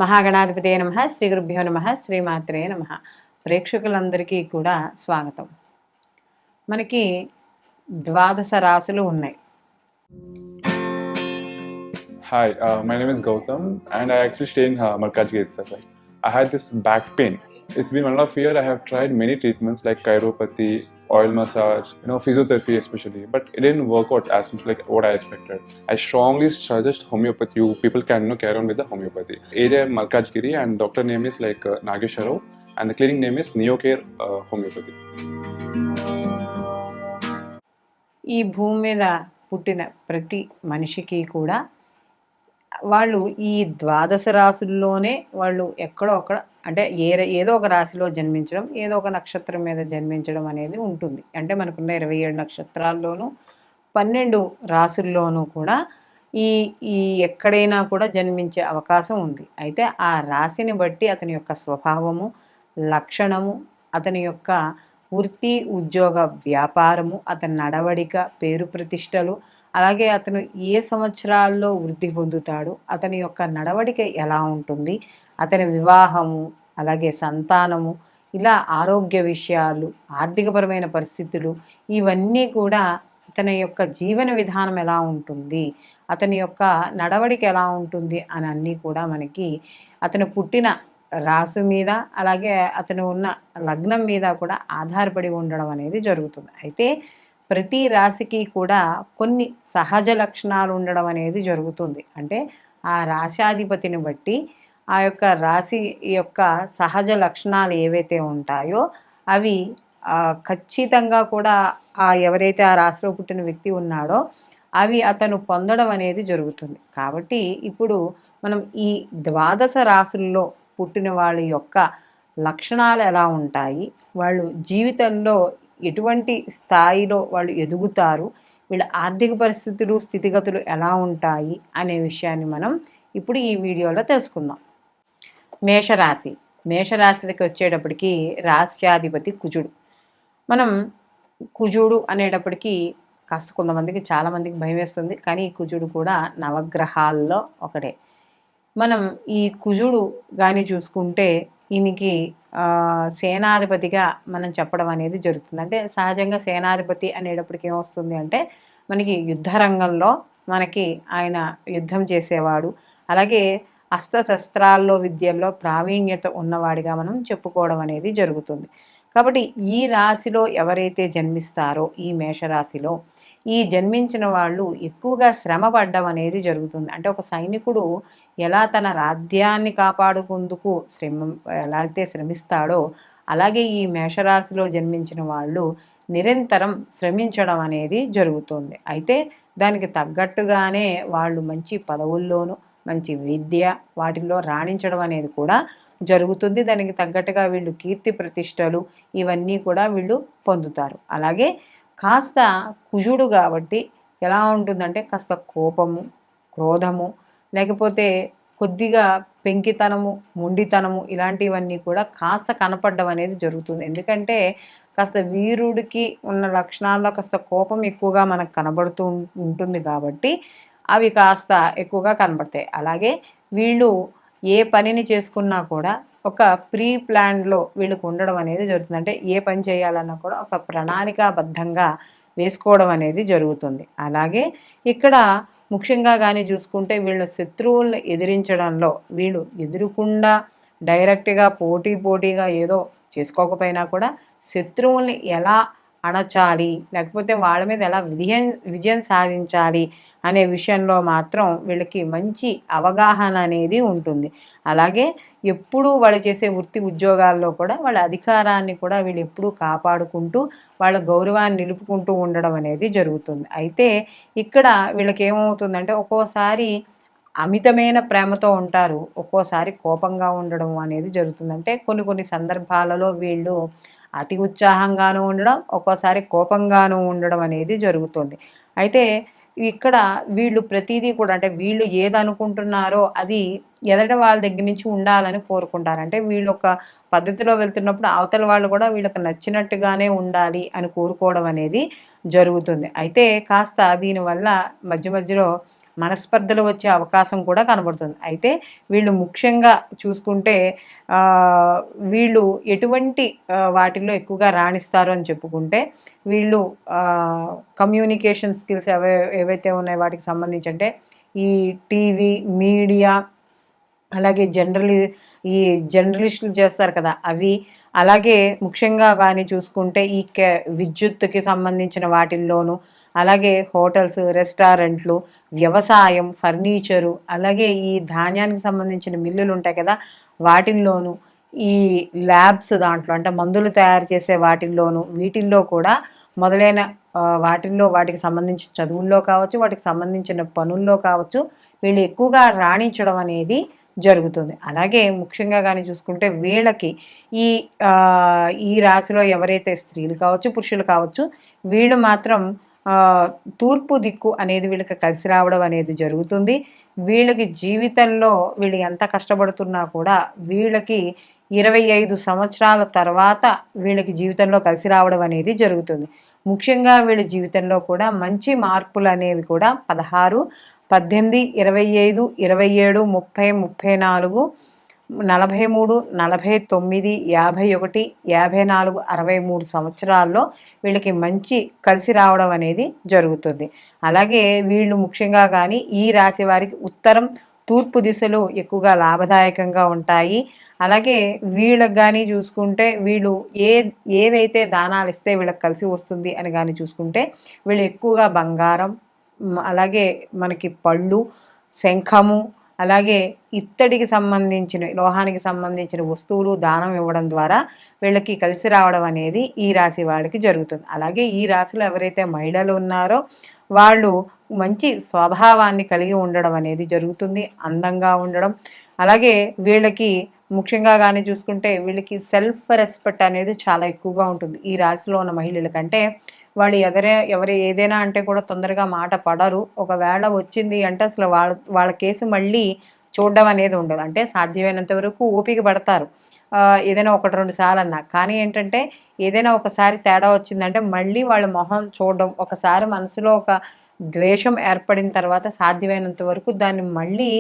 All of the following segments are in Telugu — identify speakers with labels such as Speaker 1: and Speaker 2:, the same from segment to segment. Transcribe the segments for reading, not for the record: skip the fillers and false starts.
Speaker 1: మహాగణాధిపతయే నమః. శ్రీ గురుభ్యో నమః. శ్రీమాత్రే నమః. ప్రేక్షకులందరికీ కూడా స్వాగతం. మనకి 12 రాసులు ఉన్నాయి.
Speaker 2: Hi, my name is Gautam and I actually stay in Malkajgiri itself. I had this back pain. It's been 1.5 years. I have tried many treatments like chiropathy, oil massage, physiotherapy especially, but it didn't work out as much like what I expected. I strongly suggest homeopathy. You people can carry on with the homeopathy. Area Malkajgiri and doctor name is like Nageshwar Rao and the clinic name is Neocare Homeopathy.
Speaker 1: ఈ భూమి మీద పుట్టిన ప్రతి మనిషికి కూడా వాళ్ళు ఈ 12 రాసుల్లోనే వాళ్ళు ఎక్కడో అక్కడ అంటే ఏదో ఒక రాశిలో జన్మించడం, ఏదో ఒక నక్షత్రం మీద జన్మించడం అనేది ఉంటుంది. అంటే మనకున్న 27 నక్షత్రాల్లోనూ 12 రాసుల్లోనూ కూడా ఈ ఈ ఎక్కడైనా కూడా జన్మించే అవకాశం ఉంది. అయితే ఆ రాశిని బట్టి అతని యొక్క స్వభావము, లక్షణము, అతని యొక్క వృత్తి, ఉద్యోగ, వ్యాపారము, అతని నడవడిక, పేరు ప్రతిష్టలు, అలాగే అతను ఏ సంవత్సరాల్లో వృద్ధి పొందుతాడు, అతని యొక్క నడవడిక ఎలా ఉంటుంది, అతని వివాహము, అలాగే సంతానము, ఇలా ఆరోగ్య విషయాలు, ఆర్థికపరమైన పరిస్థితులు, ఇవన్నీ కూడా అతని యొక్క జీవన విధానం ఎలా ఉంటుంది, అతని యొక్క నడవడిక ఎలా ఉంటుంది అని అన్నీ కూడా మనకి అతను పుట్టిన రాశి మీద అలాగే అతను ఉన్న లగ్నం మీద కూడా ఆధారపడి ఉండడం అనేది జరుగుతుంది. అయితే ప్రతి రాశికి కూడా కొన్ని సహజ లక్షణాలు ఉండడం అనేది జరుగుతుంది. అంటే ఆ రాశాధిపతిని బట్టి ఆ యొక్క రాశి యొక్క సహజ లక్షణాలు ఏవైతే ఉంటాయో అవి ఖచ్చితంగా కూడా ఎవరైతే ఆ రాశిలో పుట్టిన వ్యక్తి ఉన్నాడో అవి అతను పొందడం అనేది జరుగుతుంది. కాబట్టి ఇప్పుడు మనం ఈ 12 రాశుల్లో పుట్టిన వాళ్ళ యొక్క లక్షణాలు ఎలా ఉంటాయి, వాళ్ళు జీవితంలో ఎటువంటి స్థాయిలో వాళ్ళు ఎదుగుతారు, వీళ్ళ ఆర్థిక పరిస్థితులు, స్థితిగతులు ఎలా ఉంటాయి అనే విషయాన్ని మనం ఇప్పుడు ఈ వీడియోలో తెలుసుకుందాం. మేషరాశి. మేషరాశికి వచ్చేటప్పటికి రాశ్యాధిపతి కుజుడు. మనం కుజుడు అనేటప్పటికీ కాస్త కొంతమందికి చాలామందికి భయం వేస్తుంది, కానీ ఈ కుజుడు కూడా నవగ్రహాల్లో ఒకటే. మనం ఈ కుజుడు కానీ చూసుకుంటే ఈయనకి సేనాధిపతిగా మనం చెప్పడం అనేది జరుగుతుంది. అంటే సహజంగా సేనాధిపతి అనేటప్పటికి ఏమొస్తుంది అంటే మనకి యుద్ధ రంగంలో మనకి ఆయన యుద్ధం చేసేవాడు, అలాగే అస్త్రశస్త్రాల్లో విద్యల్లో ప్రావీణ్యత ఉన్నవాడిగా మనం చెప్పుకోవడం అనేది జరుగుతుంది. కాబట్టి ఈ రాశిలో ఎవరైతే జన్మిస్తారో ఈ మేషరాశిలో ఈ జన్మించిన వాళ్ళు ఎక్కువగా శ్రమ పడ్డం అనేది జరుగుతుంది. అంటే ఒక సైనికుడు ఎలా తన రాజ్యాన్ని కాపాడుకుందుకు ఎలా అయితే శ్రమిస్తాడో అలాగే ఈ మేషరాశిలో జన్మించిన వాళ్ళు నిరంతరం శ్రమించడం అనేది జరుగుతుంది. అయితే దానికి తగ్గట్టుగానే వాళ్ళు మంచి పదవుల్లోనూ మంచి విద్య వాటిల్లో రాణించడం అనేది కూడా జరుగుతుంది. దానికి తగ్గట్టుగా వీళ్ళు కీర్తి ప్రతిష్టలు ఇవన్నీ కూడా వీళ్ళు పొందుతారు. అలాగే కాస్త కుజుడు కాబట్టి ఎలా ఉంటుందంటే కాస్త కోపము, క్రోధము, లేకపోతే కొద్దిగా పెంకితనము, మొండితనము ఇలాంటివన్నీ కూడా కాస్త కనపడడం అనేది జరుగుతుంది. ఎందుకంటే కాస్త వీరుడికి ఉన్న లక్షణాల్లో కాస్త కోపం ఎక్కువగా మనకు కనబడుతూ ఉంటుంది కాబట్టి అవి కాస్త ఎక్కువగా కనబడతాయి. అలాగే వీళ్ళు ఏ పనిని చేసుకున్నా కూడా ఒక ప్రీ ప్లాన్లో వీళ్ళకు ఉండడం అనేది జరుగుతుంది. అంటే ఏ పని చేయాలన్నా కూడా ఒక ప్రణాళికాబద్ధంగా వేసుకోవడం అనేది జరుగుతుంది. అలాగే ఇక్కడ ముఖ్యంగా కానీ చూసుకుంటే వీళ్ళు శత్రువులను ఎదిరించడంలో వీళ్ళు ఎదురుకుండా డైరెక్ట్గా పోటీగా ఏదో చేసుకోకపోయినా కూడా శత్రువుల్ని ఎలా అణచాలి, లేకపోతే వాళ్ళ మీద ఎలా విజయం సాధించాలి అనే విషయంలో మాత్రం వీళ్ళకి మంచి అవగాహన అనేది ఉంటుంది. అలాగే ఎప్పుడూ వాళ్ళు చేసే వృత్తి ఉద్యోగాల్లో కూడా వాళ్ళ అధికారాన్ని కూడా వీళ్ళు ఎప్పుడూ కాపాడుకుంటూ వాళ్ళ గౌరవాన్ని నిలుపుకుంటూ ఉండడం అనేది జరుగుతుంది. అయితే ఇక్కడ వీళ్ళకి ఏమవుతుందంటే ఒక్కోసారి అమితమైన ప్రేమతో ఉంటారు, ఒక్కోసారి కోపంగా ఉండడం అనేది జరుగుతుంది. అంటే కొన్ని సందర్భాలలో వీళ్ళు అతి ఉత్సాహంగానూ ఉండడం, ఒక్కోసారి కోపంగానూ ఉండడం అనేది జరుగుతుంది. అయితే ఇక్కడ వీళ్ళు ప్రతిదీ కూడా అంటే వీళ్ళు ఏదనుకుంటున్నారో అది ఎదట వాళ్ళ దగ్గర నుంచి ఉండాలని కోరుకుంటారు. అంటే వీళ్ళు ఒక పద్ధతిలో వెళ్తున్నప్పుడు అవతల వాళ్ళు కూడా వీళ్ళకి నచ్చినట్టుగానే ఉండాలి అని కోరుకోవడం అనేది జరుగుతుంది. అయితే కాస్త దీనివల్ల మధ్యలో మనస్పర్ధలు వచ్చే అవకాశం కూడా కనబడుతుంది. అయితే వీళ్ళు ముఖ్యంగా చూసుకుంటే వీళ్ళు ఎటువంటి వాటిల్లో ఎక్కువగా రాణిస్తారు అని చెప్పుకుంటే, వీళ్ళు కమ్యూనికేషన్ స్కిల్స్ ఏవైతే ఉన్నాయో వాటికి సంబంధించి, అంటే ఈ టీవీ, మీడియా, అలాగే ఈ జర్నలిస్టులు చేస్తారు కదా అవి, అలాగే ముఖ్యంగా కానీ చూసుకుంటే ఈ విద్యుత్తుకి సంబంధించిన వాటిల్లోనూ, అలాగే హోటల్స్, రెస్టారెంట్లు, వ్యవసాయం, ఫర్నిచరు, అలాగే ఈ ధాన్యానికి సంబంధించిన మిల్లులు ఉంటాయి కదా వాటిల్లోనూ, ఈ ల్యాబ్స్ దాంట్లో అంటే మందులు తయారు చేసే వాటిల్లోనూ, వీటిల్లో కూడా మొదలైన వాటికి సంబంధించిన చదువుల్లో కావచ్చు, వాటికి సంబంధించిన పనుల్లో కావచ్చు, వీళ్ళు ఎక్కువగా రాణించడం అనేది జరుగుతుంది. అలాగే ముఖ్యంగా కానీ చూసుకుంటే వీళ్ళకి ఈ రాశిలో ఎవరైతే స్త్రీలు కావచ్చు, పురుషులు కావచ్చు, వీళ్ళు మాత్రం తూర్పు దిక్కు అనేది వీళ్ళకి కలిసి రావడం అనేది జరుగుతుంది. వీళ్ళకి జీవితంలో వీళ్ళు ఎంత కష్టపడుతున్నా కూడా వీళ్ళకి 25 సంవత్సరాల తర్వాత వీళ్ళకి జీవితంలో కలిసి రావడం అనేది జరుగుతుంది. ముఖ్యంగా వీళ్ళ జీవితంలో కూడా మంచి మార్పులు అనేవి కూడా 16, 18, 25, 27, 30, 34, 43, 49, 51, 54, 63 సంవత్సరాల్లో వీళ్ళకి మంచి కలిసి రావడం అనేది జరుగుతుంది. అలాగే వీళ్ళు ముఖ్యంగా కానీ ఈ రాశి వారికి ఉత్తరం, తూర్పు దిశలు ఎక్కువగా లాభదాయకంగా ఉంటాయి. అలాగే వీళ్ళకి కానీ చూసుకుంటే వీళ్ళు ఏవైతే దానాలు ఇస్తే వీళ్ళకి కలిసి వస్తుంది అని కానీ చూసుకుంటే, వీళ్ళు ఎక్కువగా బంగారం, అలాగే మనకి పళ్ళు, శంఖము, అలాగే ఇత్తడికి సంబంధించిన, లోహానికి సంబంధించిన వస్తువులు దానం ఇవ్వడం ద్వారా వీళ్ళకి కలిసి రావడం అనేది ఈ రాశి వాళ్ళకి జరుగుతుంది. అలాగే ఈ రాశిలో ఎవరైతే మహిళలు ఉన్నారో వాళ్ళు మంచి స్వభావాన్ని కలిగి ఉండడం అనేది జరుగుతుంది, అందంగా ఉండడం. అలాగే వీళ్ళకి ముఖ్యంగా కానీ చూసుకుంటే వీళ్ళకి సెల్ఫ్ రెస్పెక్ట్ అనేది చాలా ఎక్కువగా ఉంటుంది ఈ రాశిలో ఉన్న మహిళల కంటే. వాళ్ళు ఎవరు ఏదైనా అంటే కూడా తొందరగా మాట పడరు. ఒకవేళ వచ్చింది అంటే అసలు వాళ్ళ కేసు మళ్ళీ చూడడం అనేది ఉండదు. అంటే సాధ్యమైనంత వరకు ఓపిక పడతారు ఏదైనా 1-2 సార్లు అన్నా. కానీ ఏంటంటే ఏదైనా ఒకసారి తేడా వచ్చిందంటే మళ్ళీ వాళ్ళ మొహం చూడడం, ఒకసారి మనసులో ఒక ద్వేషం ఏర్పడిన తర్వాత సాధ్యమైనంత వరకు దాన్ని మళ్ళీ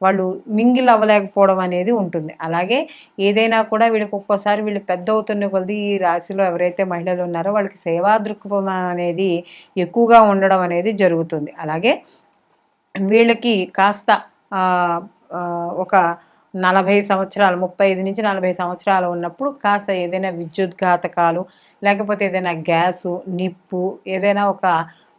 Speaker 1: వాళ్ళు మింగిల్ అవ్వలేకపోవడం అనేది ఉంటుంది. అలాగే ఏదైనా కూడా వీళ్ళకి ఒక్కోసారి వీళ్ళు పెద్ద అవుతున్న కొద్ది ఈ రాశిలో ఎవరైతే మహిళలు ఉన్నారో వాళ్ళకి సేవా దృక్పథం అనేది ఎక్కువగా ఉండడం అనేది జరుగుతుంది. అలాగే వీళ్ళకి కాస్త ఒక 40 సంవత్సరాలు, 35-40 సంవత్సరాలు ఉన్నప్పుడు కాస్త ఏదైనా విద్యుద్ఘాతకాలు, లేకపోతే ఏదైనా గ్యాసు, నిప్పు, ఏదైనా ఒక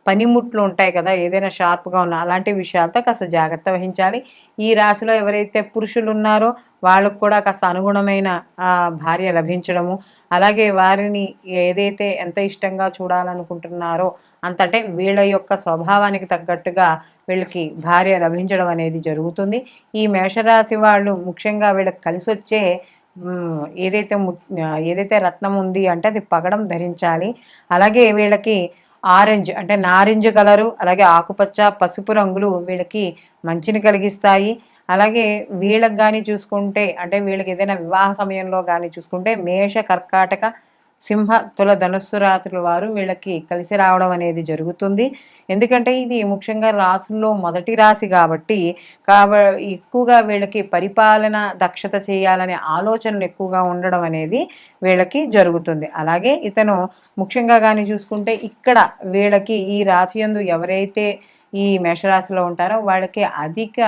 Speaker 1: పనిముట్లు ఉంటాయి కదా, ఏదైనా షార్ప్గా ఉన్న అలాంటి విషయాలతో కాస్త జాగ్రత్త వహించాలి. ఈ రాశిలో ఎవరైతే పురుషులు ఉన్నారో వాళ్ళకు కూడా కాస్త అనుగుణమైన భార్య లభించడము, అలాగే వారిని ఏదైతే ఎంత ఇష్టంగా చూడాలనుకుంటున్నారో అంటే వీళ్ళ యొక్క స్వభావానికి తగ్గట్టుగా వీళ్ళకి భార్య లభించడం అనేది జరుగుతుంది. ఈ మేషరాశి వాళ్ళు ముఖ్యంగా వీళ్ళకి కలిసి వచ్చే ఏదైతే రత్నం ఉంది అంటే అది పగడం ధరించాలి. అలాగే వీళ్ళకి ఆరెంజ్ అంటే నారింజ కలరు, అలాగే ఆకుపచ్చ, పసుపు రంగులు వీళ్ళకి మంచిని కలిగిస్తాయి. అలాగే వీళ్ళకి కానీ చూసుకుంటే అంటే వీళ్ళకి ఏదైనా వివాహ సమయంలో కానీ చూసుకుంటే మేష, కర్కాటక, సింహ, తుల, ధనుస్సు రాశుల వారు వీళ్ళకి కలిసి రావడం అనేది జరుగుతుంది. ఎందుకంటే ఇది ముఖ్యంగా రాశుల్లో మొదటి రాశి కాబట్టి ఎక్కువగా వీళ్ళకి పరిపాలన దక్షత చేయాలనే ఆలోచనలు ఎక్కువగా ఉండడం అనేది వీళ్ళకి జరుగుతుంది. అలాగే ఇతను ముఖ్యంగా కానీ చూసుకుంటే ఇక్కడ వీళ్ళకి ఈ రాశి యందు ఎవరైతే ఈ మేషరాశిలో ఉంటారో వాళ్ళకి అధిక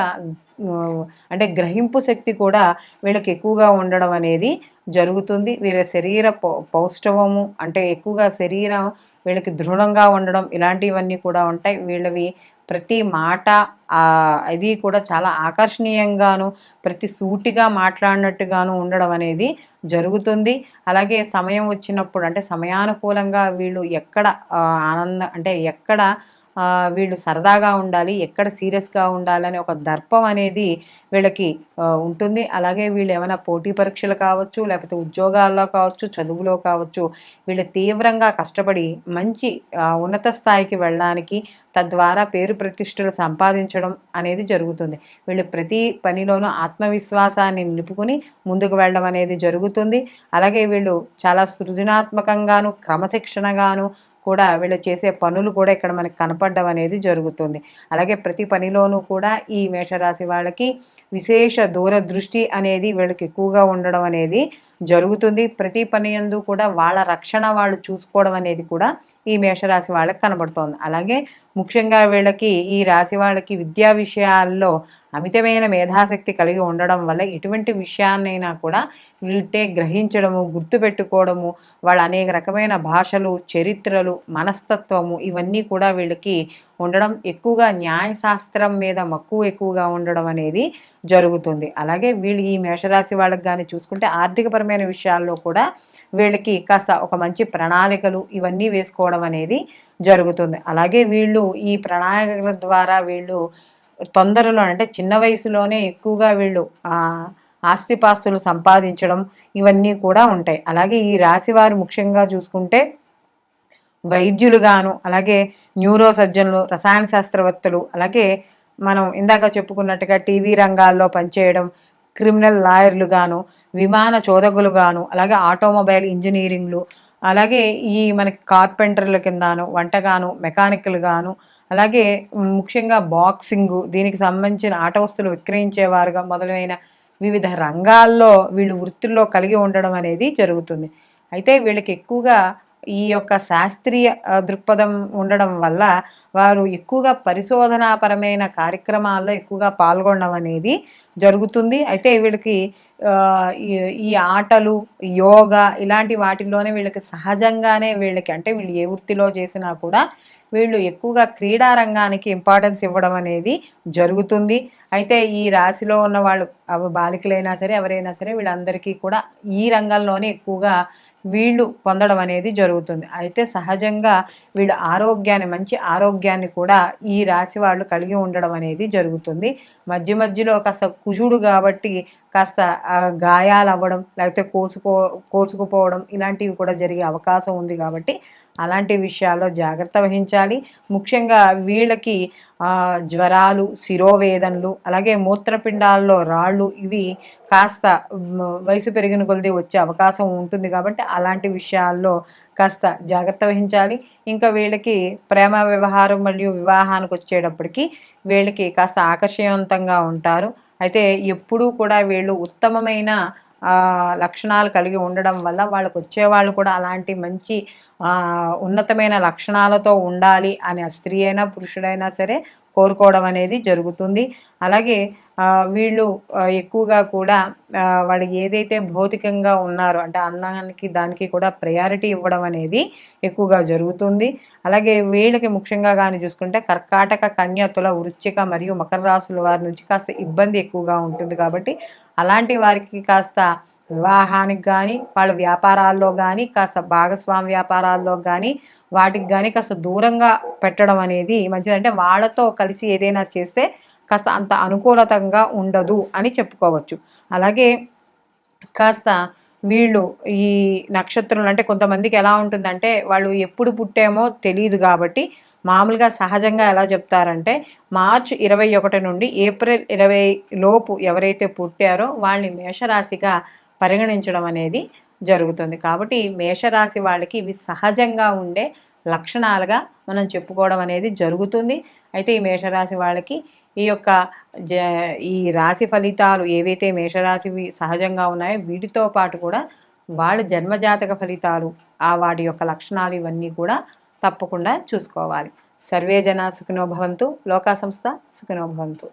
Speaker 1: అంటే గ్రహింపు శక్తి కూడా వీళ్ళకి ఎక్కువగా ఉండడం అనేది జరుగుతుంది. వీళ్ళ శరీర పౌష్ఠవము అంటే ఎక్కువగా శరీరం వీళ్ళకి దృఢంగా ఉండడం ఇలాంటివన్నీ కూడా ఉంటాయి. వీళ్ళవి ప్రతి మాట అది కూడా చాలా ఆకర్షణీయంగాను, ప్రతి సూటిగా మాట్లాడినట్టుగాను ఉండడం అనేది జరుగుతుంది. అలాగే సమయం వచ్చినప్పుడు అంటే సమయానుకూలంగా వీళ్ళు ఎక్కడ ఎక్కడ వీళ్ళు సరదాగా ఉండాలి, ఎక్కడ సీరియస్గా ఉండాలని ఒక దర్పం అనేది వీళ్ళకి ఉంటుంది. అలాగే వీళ్ళు ఏమైనా పోటీ పరీక్షలు కావచ్చు, లేకపోతే ఉద్యోగాల్లో కావచ్చు, చదువులో కావచ్చు, వీళ్ళు తీవ్రంగా కష్టపడి మంచి ఉన్నత స్థాయికి వెళ్ళడానికి, తద్వారా పేరు ప్రతిష్టలు సంపాదించడం అనేది జరుగుతుంది. వీళ్ళు ప్రతి పనిలోనూ ఆత్మవిశ్వాసాన్ని నిలుపుకొని ముందుకు వెళ్ళడం అనేది జరుగుతుంది. అలాగే వీళ్ళు చాలా సృజనాత్మకంగాను, క్రమశిక్షణగాను, కూడా వీళ్ళు చేసే పనులు కూడా ఇక్కడ మనకి కనపడడం అనేది జరుగుతుంది. అలాగే ప్రతి పనిలోనూ కూడా ఈ మేషరాశి వాళ్ళకి విశేష దూరదృష్టి అనేది వీళ్ళకి ఎక్కువగా ఉండడం అనేది జరుగుతుంది. ప్రతి పని యందు కూడా వాళ్ళ రక్షణ వాళ్ళు చూసుకోవడం అనేది కూడా ఈ మేషరాశి వాళ్ళకి కనబడుతోంది. అలాగే ముఖ్యంగా వీళ్ళకి ఈ రాశి వాళ్ళకి విద్యా విషయాల్లో అమితమైన మేధాశక్తి కలిగి ఉండడం వల్ల ఎటువంటి విషయాన్నైనా కూడా వీళ్ళే గ్రహించడము, గుర్తుపెట్టుకోవడము, వాళ్ళ అనేక రకమైన భాషలు, చరిత్రలు, మనస్తత్వము ఇవన్నీ కూడా వీళ్ళకి ఉండడం, ఎక్కువగా న్యాయశాస్త్రం మీద మక్కువ ఎక్కువగా ఉండడం అనేది జరుగుతుంది. అలాగే వీళ్ళు ఈ మేషరాశి వాళ్ళకి కానీ చూసుకుంటే ఆర్థికపరమైన విషయాల్లో కూడా వీళ్ళకి కాస్త ఒక మంచి ప్రణాళికలు ఇవన్నీ వేసుకోవడం అనేది జరుగుతుంది. అలాగే వీళ్ళు ఈ ప్రణాళికల ద్వారా వీళ్ళు తొందరలో అంటే చిన్న వయసులోనే ఎక్కువగా వీళ్ళు ఆస్తిపాస్తులు సంపాదించడం ఇవన్నీ కూడా ఉంటాయి. అలాగే ఈ రాశి వారు ముఖ్యంగా చూసుకుంటే వైద్యులుగాను, అలాగే న్యూరో సర్జన్లు, రసాయన శాస్త్రవేత్తలు, అలాగే మనం ఇందాక చెప్పుకున్నట్టుగా టీవీ రంగాల్లో పనిచేయడం, క్రిమినల్ లాయర్లుగాను, విమాన చోదకులుగాను, అలాగే ఆటోమొబైల్ ఇంజనీరింగ్లు, అలాగే ఈ మనకి కార్పెంటర్ల కిందను, వంటగాను, మెకానికల్గాను, అలాగే ముఖ్యంగా బాక్సింగు, దీనికి సంబంధించిన ఆట వస్తువులు విక్రయించేవారుగా మొదలైన వివిధ రంగాల్లో వీళ్ళు వృత్తుల్లో కలిగి ఉండడం అనేది జరుగుతుంది. అయితే వీళ్ళకి ఎక్కువగా ఈ యొక్క శాస్త్రీయ దృక్పథం ఉండడం వల్ల వారు ఎక్కువగా పరిశోధనాపరమైన కార్యక్రమాల్లో ఎక్కువగా పాల్గొనడం అనేది జరుగుతుంది. అయితే వీళ్ళకి ఈ ఆటలు, యోగా ఇలాంటి వాటిల్లోనే వీళ్ళకి సహజంగానే వీళ్ళకి అంటే వీళ్ళు ఏ వృత్తిలో చేసినా కూడా వీళ్ళు ఎక్కువగా క్రీడా రంగానికి ఇంపార్టెన్స్ ఇవ్వడం అనేది జరుగుతుంది. అయితే ఈ రాశిలో ఉన్న వాళ్ళు బాలికలైనా సరే ఎవరైనా సరే వీళ్ళందరికీ కూడా ఈ రంగంలోనే ఎక్కువగా వీళ్ళు పొందడం అనేది జరుగుతుంది. అయితే సహజంగా వీళ్ళు మంచి ఆరోగ్యాన్ని కూడా ఈ రాశి వాళ్ళు కలిగి ఉండడం అనేది జరుగుతుంది. మధ్య మధ్యలో కాస్త కుజుడు కాబట్టి కాస్త గాయాలు అవ్వడం, లేకపోతే కోసుకుపోవడం ఇలాంటివి కూడా జరిగే అవకాశం ఉంది. కాబట్టి అలాంటి విషయాల్లో జాగ్రత్త వహించాలి. ముఖ్యంగా వీళ్ళకి జ్వరాలు, శిరోవేదనలు, అలాగే మూత్రపిండాల్లో రాళ్ళు ఇవి కాస్త వయసు పెరిగిన కొలది వచ్చే అవకాశం ఉంటుంది. కాబట్టి అలాంటి విషయాల్లో కాస్త జాగ్రత్త వహించాలి. ఇంకా వీళ్ళకి ప్రేమ వ్యవహారం మరియు వివాహానికి వచ్చేటప్పటికి వీళ్ళకి కాస్త ఆకర్షణీయవంతంగా ఉంటారు. అయితే ఎప్పుడూ కూడా వీళ్ళు ఉత్తమమైన లక్షణాలు కలిగి ఉండడం వల్ల వాళ్ళకు వచ్చేవాళ్ళు కూడా అలాంటి మంచి ఉన్నతమైన లక్షణాలతో ఉండాలి అని స్త్రీ అయినా పురుషుడైనా సరే కోరుకోవడం అనేది జరుగుతుంది. అలాగే వీళ్ళు ఎక్కువగా కూడా వాళ్ళు ఏదైతే భౌతికంగా ఉన్నారో అంటే అన్నానికి దానికి కూడా ప్రయారిటీ ఇవ్వడం అనేది ఎక్కువగా జరుగుతుంది. అలాగే వీళ్ళకి ముఖ్యంగా కానీ చూసుకుంటే కర్కాటక, కన్య, తుల, వృశ్చిక మరియు మకర రాశుల వారి నుంచి కాస్త ఇబ్బంది ఎక్కువగా ఉంటుంది. కాబట్టి అలాంటి వారికి కాస్త వివాహానికి కానీ వాళ్ళ వ్యాపారాల్లో కానీ కాస్త భాగస్వామి వ్యాపారాల్లో కానీ వాటికి కానీ కాస్త దూరంగా పెట్టడం అనేది మంచిది. అంటే వాళ్ళతో కలిసి ఏదైనా చేస్తే కాస్త అంత అనుకూలతంగా ఉండదు అని చెప్పుకోవచ్చు. అలాగే కాస్త వీళ్ళు ఈ నక్షత్రాలు అంటే కొంతమందికి ఎలా ఉంటుందంటే వాళ్ళు ఎప్పుడు పుట్టామో తెలియదు. కాబట్టి మామూలుగా సహజంగా ఎలా చెప్తారంటే మార్చి 21 నుండి ఏప్రిల్ 20 లోపు ఎవరైతే పుట్టారో వాళ్ళని మేషరాశిగా పరిగణించడం అనేది జరుగుతుంది. కాబట్టి మేషరాశి వాళ్ళకి ఇవి సహజంగా ఉండే లక్షణాలుగా మనం చెప్పుకోవడం అనేది జరుగుతుంది. అయితే ఈ మేషరాశి వాళ్ళకి ఈ యొక్క ఈ రాశి ఫలితాలు ఏవైతే మేషరాశివి సహజంగా ఉన్నాయో వీటితో పాటు కూడా వాళ్ళ జన్మజాతక ఫలితాలు వాటి యొక్క లక్షణాలు ఇవన్నీ కూడా తప్పకుండా చూసుకోవాలి. సర్వే జనా సుఖినో భవంతు, లోకా సంస్థ సుఖినో భవంతు.